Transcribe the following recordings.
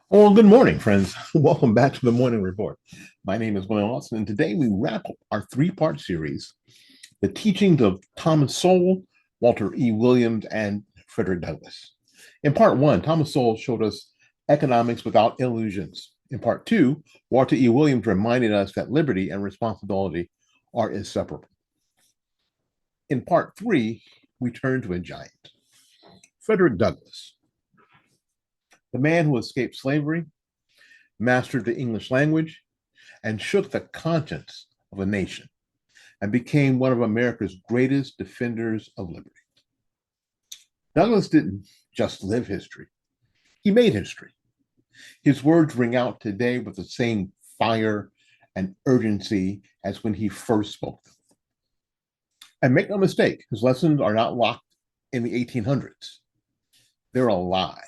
Well, good morning, friends. Welcome back to the Morning Report. My name is Willie Lawson, and today we wrap up our three-part series, The Teachings of Thomas Sowell, Walter E. Williams, and Frederick Douglass. In part one, Thomas Sowell showed us economics without illusions. In part two, Walter E. Williams reminded us that liberty and responsibility are inseparable. In part three, we turn to a giant, Frederick Douglass, the man who escaped slavery, mastered the English language, and shook the conscience of a nation and became one of America's greatest defenders of liberty. Douglass didn't just live history, he made history. His words ring out today with the same fire and urgency as when he first spoke them. And make no mistake, his lessons are not locked in the 1800s. They're alive,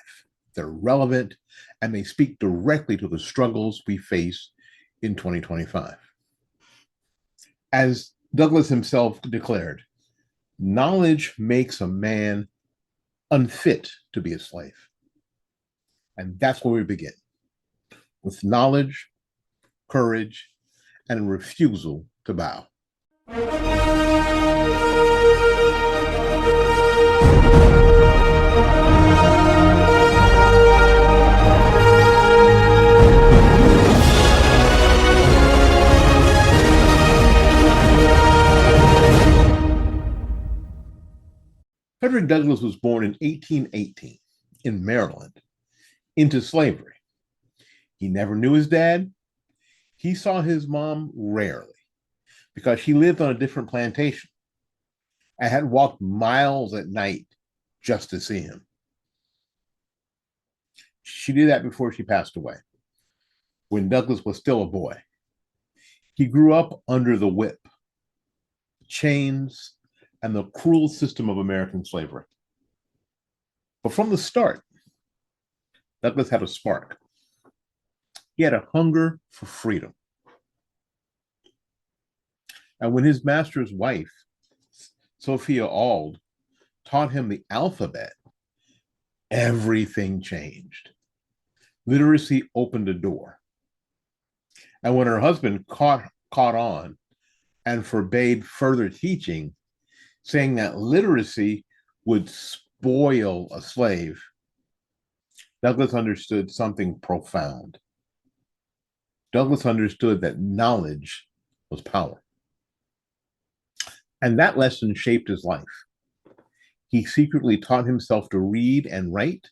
they're relevant, and they speak directly to the struggles we face in 2025. As Douglass himself declared, knowledge makes a man unfit to be a slave. And that's where we begin, with knowledge, courage, and a refusal to bow. Frederick Douglass was born in 1818 in Maryland into slavery. He never knew his dad. He saw his mom rarely because she lived on a different plantation and had walked miles at night just to see him. She did that before she passed away, when Douglass was still a boy. He grew up under the whip, chains, and the cruel system of American slavery. But from the start, Douglass had a spark. He had a hunger for freedom. And when his master's wife, Sophia Auld, taught him the alphabet, everything changed. Literacy opened a door. And when her husband caught on and forbade further teaching, saying that literacy would spoil a slave, Douglass understood something profound. Douglass understood that knowledge was power. And that lesson shaped his life. He secretly taught himself to read and write.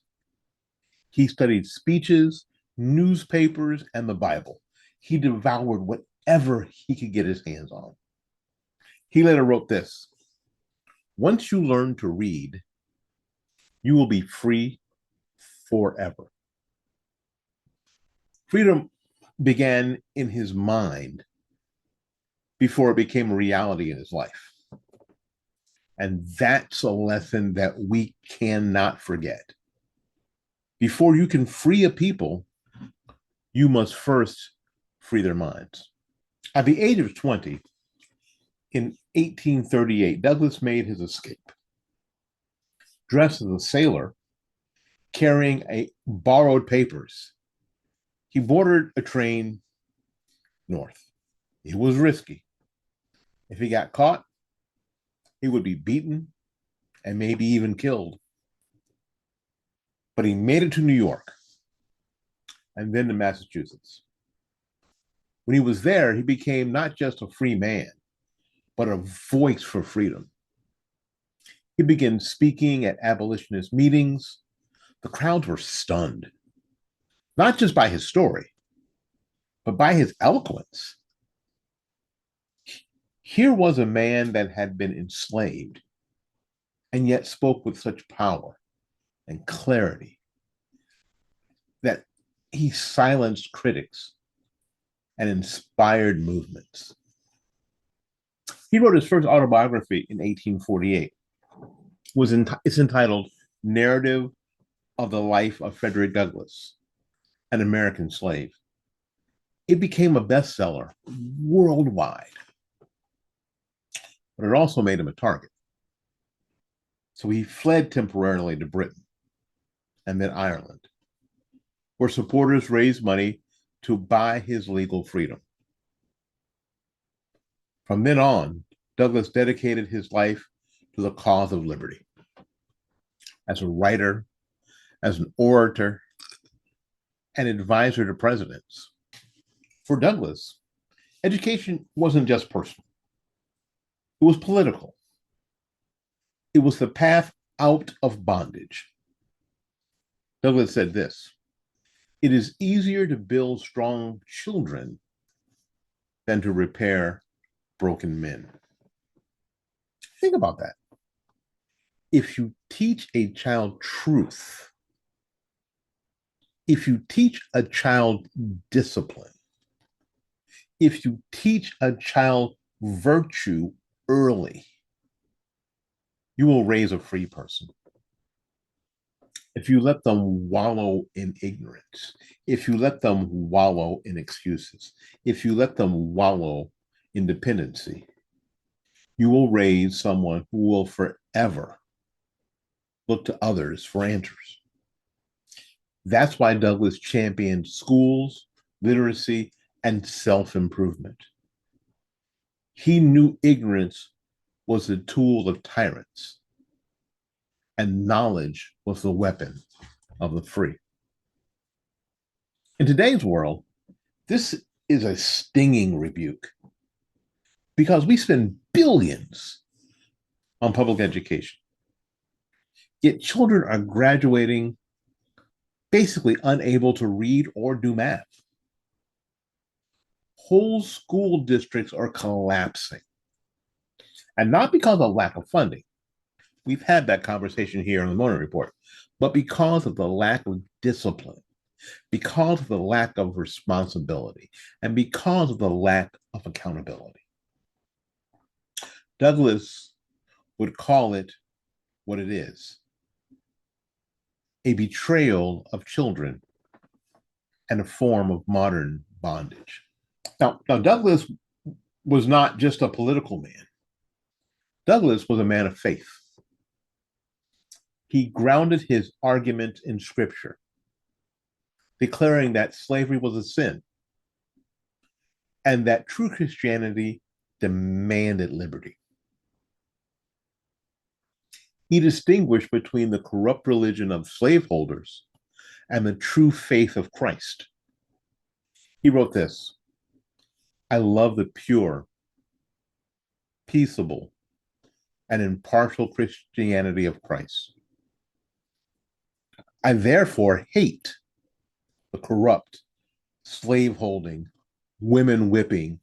He studied speeches, newspapers, and the Bible. He devoured whatever he could get his hands on. He later wrote this: "Once you learn to read, you will be free forever." Freedom began in his mind before it became a reality in his life. And that's a lesson that we cannot forget. Before you can free a people, you must first free their minds. At the age of 20, in 1838, Douglass made his escape. Dressed as a sailor, carrying borrowed papers, he boarded a train north. It was risky. If he got caught, he would be beaten and maybe even killed. But he made it to New York and then to Massachusetts. When he was there, he became not just a free man, but a voice for freedom. He began speaking at abolitionist meetings. The crowds were stunned, not just by his story, but by his eloquence. Here was a man that had been enslaved and yet spoke with such power and clarity that he silenced critics and inspired movements. He wrote his first autobiography in 1848. It's entitled Narrative of the Life of Frederick Douglass, an American Slave. It became a bestseller worldwide, but it also made him a target. So he fled temporarily to Britain and then Ireland. where supporters raised money to buy his legal freedom. From then on, Douglass dedicated his life to the cause of liberty. As a writer, as an orator, and advisor to presidents. For Douglass, education wasn't just personal, it was political. It was the path out of bondage. Douglass said this: "It is easier to build strong children than to repair broken men." Think about that. If you teach a child truth, if you teach a child discipline, if you teach a child virtue early, you will raise a free person. If you let them wallow in ignorance, if you let them wallow in excuses, if you let them wallow in dependency, you will raise someone who will forever look to others for answers. That's why Douglass championed schools, literacy, and self-improvement. He knew ignorance was the tool of tyrants, and knowledge was the weapon of the free. In today's world, this is a stinging rebuke because we spend billions on public education. Yet children are graduating basically unable to read or do math. Whole school districts are collapsing. And not because of lack of funding. We've had that conversation here on the Morning Report, but because of the lack of discipline, because of the lack of responsibility, and because of the lack of accountability. Douglass would call it what it is: a betrayal of children and a form of modern bondage. Now, Douglass was not just a political man. Douglass was a man of faith. He grounded his argument in scripture, declaring that slavery was a sin and that true Christianity demanded liberty. He distinguished between the corrupt religion of slaveholders and the true faith of Christ. He wrote this: "I love the pure, peaceable, and impartial Christianity of Christ. I therefore hate the corrupt, slave-holding, women-whipping,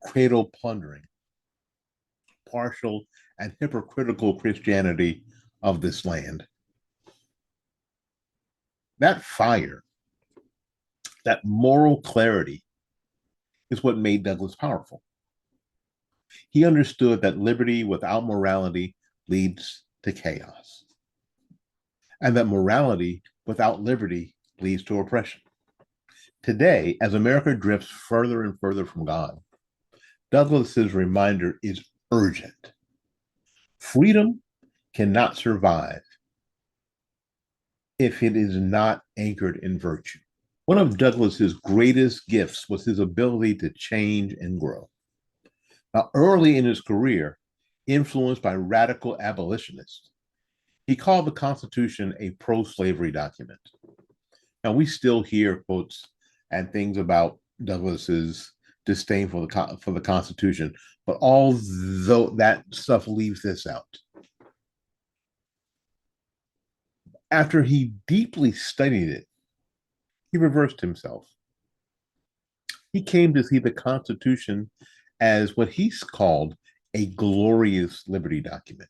cradle-plundering, partial and hypocritical Christianity of this land." That fire, that moral clarity, is what made Douglass powerful. He understood that liberty without morality leads to chaos, and that morality without liberty leads to oppression. Today, as America drifts further and further from God, Douglass's reminder is urgent. Freedom cannot survive if it is not anchored in virtue. One of Douglass's greatest gifts was his ability to change and grow. Now, early in his career, influenced by radical abolitionists, he called the Constitution a pro-slavery document. Now, we still hear quotes and things about Douglass's disdain for the Constitution, but although that stuff leaves this out. After he deeply studied it, he reversed himself. He came to see the Constitution as what he's called a glorious liberty document.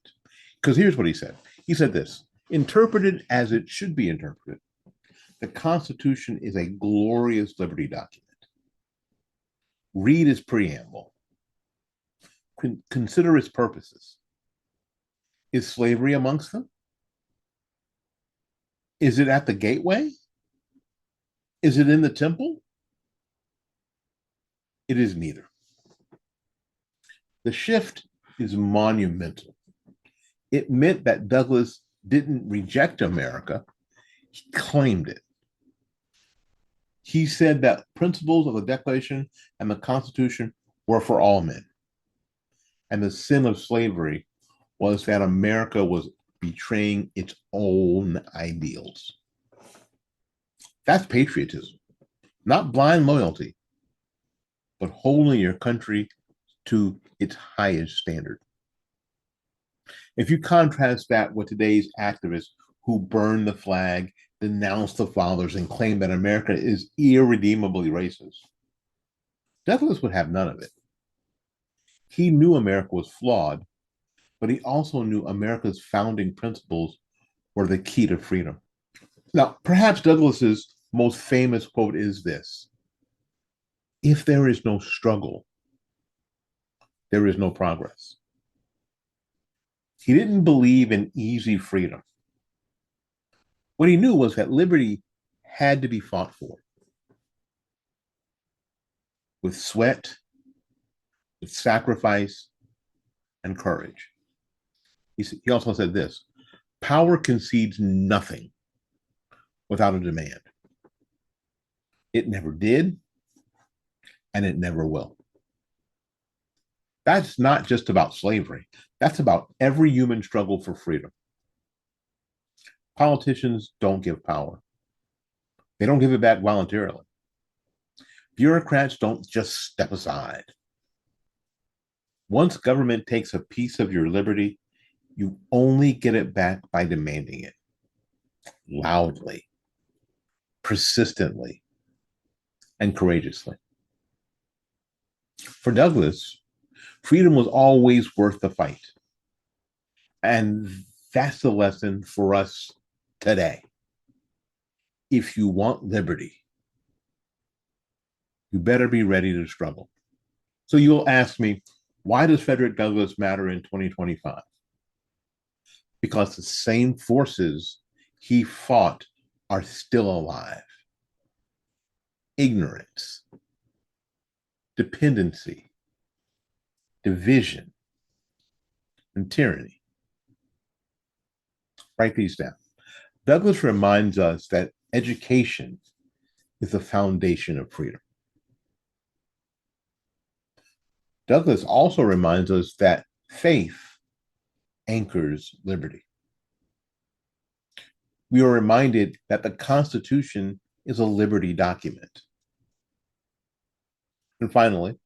Because here's what he said. He said this: "Interpreted as it should be interpreted, the Constitution is a glorious liberty document. Read its preamble. Consider its purposes. Is slavery amongst them? Is it at the gateway? Is it in the temple? It is neither." The shift is monumental. It meant that Douglass didn't reject America, he claimed it. He said that principles of the Declaration and the Constitution were for all men. And the sin of slavery was that America was betraying its own ideals. That's patriotism, not blind loyalty, but holding your country to its highest standard. If you contrast that with today's activists who burn the flag, denounce the fathers, and claim that America is irredeemably racist, Douglass would have none of it. He knew America was flawed, but he also knew America's founding principles were the key to freedom. Now, perhaps Douglass's most famous quote is this: "If there is no struggle, there is no progress." He didn't believe in easy freedom. What he knew was that liberty had to be fought for with sweat, with sacrifice, and courage. He also said this: "Power concedes nothing without a demand. It never did, and it never will." That's not just about slavery. That's about every human struggle for freedom. Politicians don't give power. They don't give it back voluntarily. Bureaucrats don't just step aside. Once government takes a piece of your liberty, you only get it back by demanding it loudly, persistently, and courageously. For Douglass, freedom was always worth the fight. And that's the lesson for us today. If you want liberty, you better be ready to struggle. So you'll ask me, why does Frederick Douglass matter in 2025? Because the same forces he fought are still alive. Ignorance, dependency, division, and tyranny. Write these down. Douglass reminds us that education is the foundation of freedom. Douglass also reminds us that faith anchors liberty. We are reminded that the Constitution is a liberty document. And finally,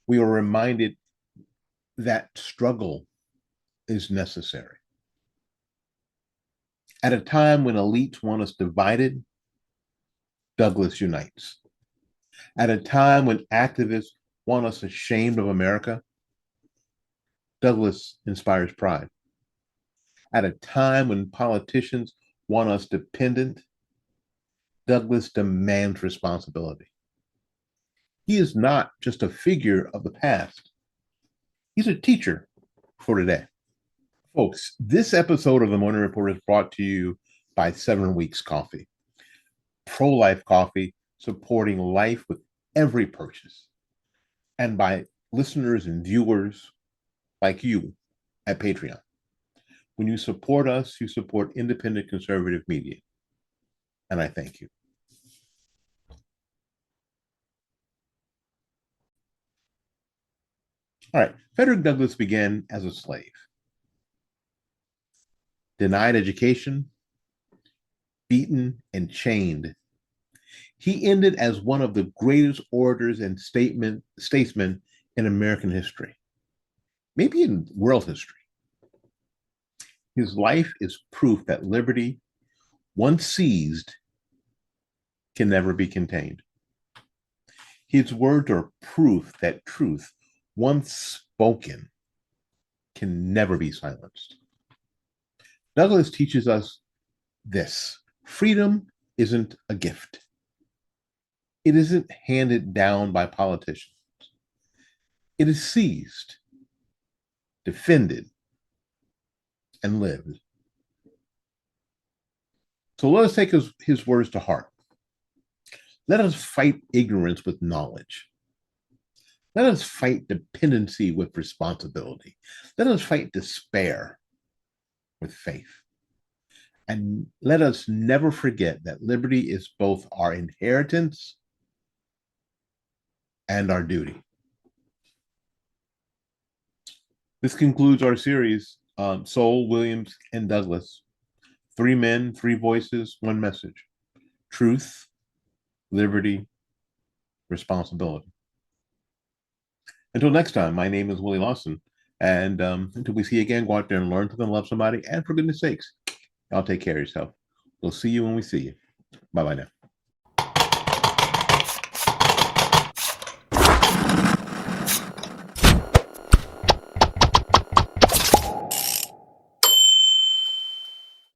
we are reminded that struggle is necessary. At a time when elites want us divided, Douglass unites. At a time when activists want us ashamed of America, Douglass inspires pride. At a time when politicians want us dependent, Douglass demands responsibility. He is not just a figure of the past. He's a teacher for today. Folks, this episode of the Morning Report is brought to you by 7 Weeks Coffee. Pro-life coffee supporting life with every purchase. And by listeners and viewers like you at Patreon. When you support us, you support independent conservative media. And I thank you. All right, Frederick Douglass began as a slave. Denied education, beaten, and chained. He ended as one of the greatest orators and statesmen in American history, maybe in world history. His life is proof that liberty, once seized, can never be contained. His words are proof that truth, once spoken, can never be silenced. Douglass teaches us this: freedom isn't a gift. It isn't handed down by politicians. It is seized, defended, and lived. So let us take his words to heart. Let us fight ignorance with knowledge. Let us fight dependency with responsibility. Let us fight despair with faith. And let us never forget that liberty is both our inheritance and our duty. This concludes our series on Soule, Williams, and Douglass. 3 men, 3 voices, 1 message. Truth, liberty, responsibility. Until next time, my name is Willie Lawson. And until we see you again, go out there and learn to love somebody. And for goodness sakes, y'all take care of yourself. We'll see you when we see you. Bye-bye now.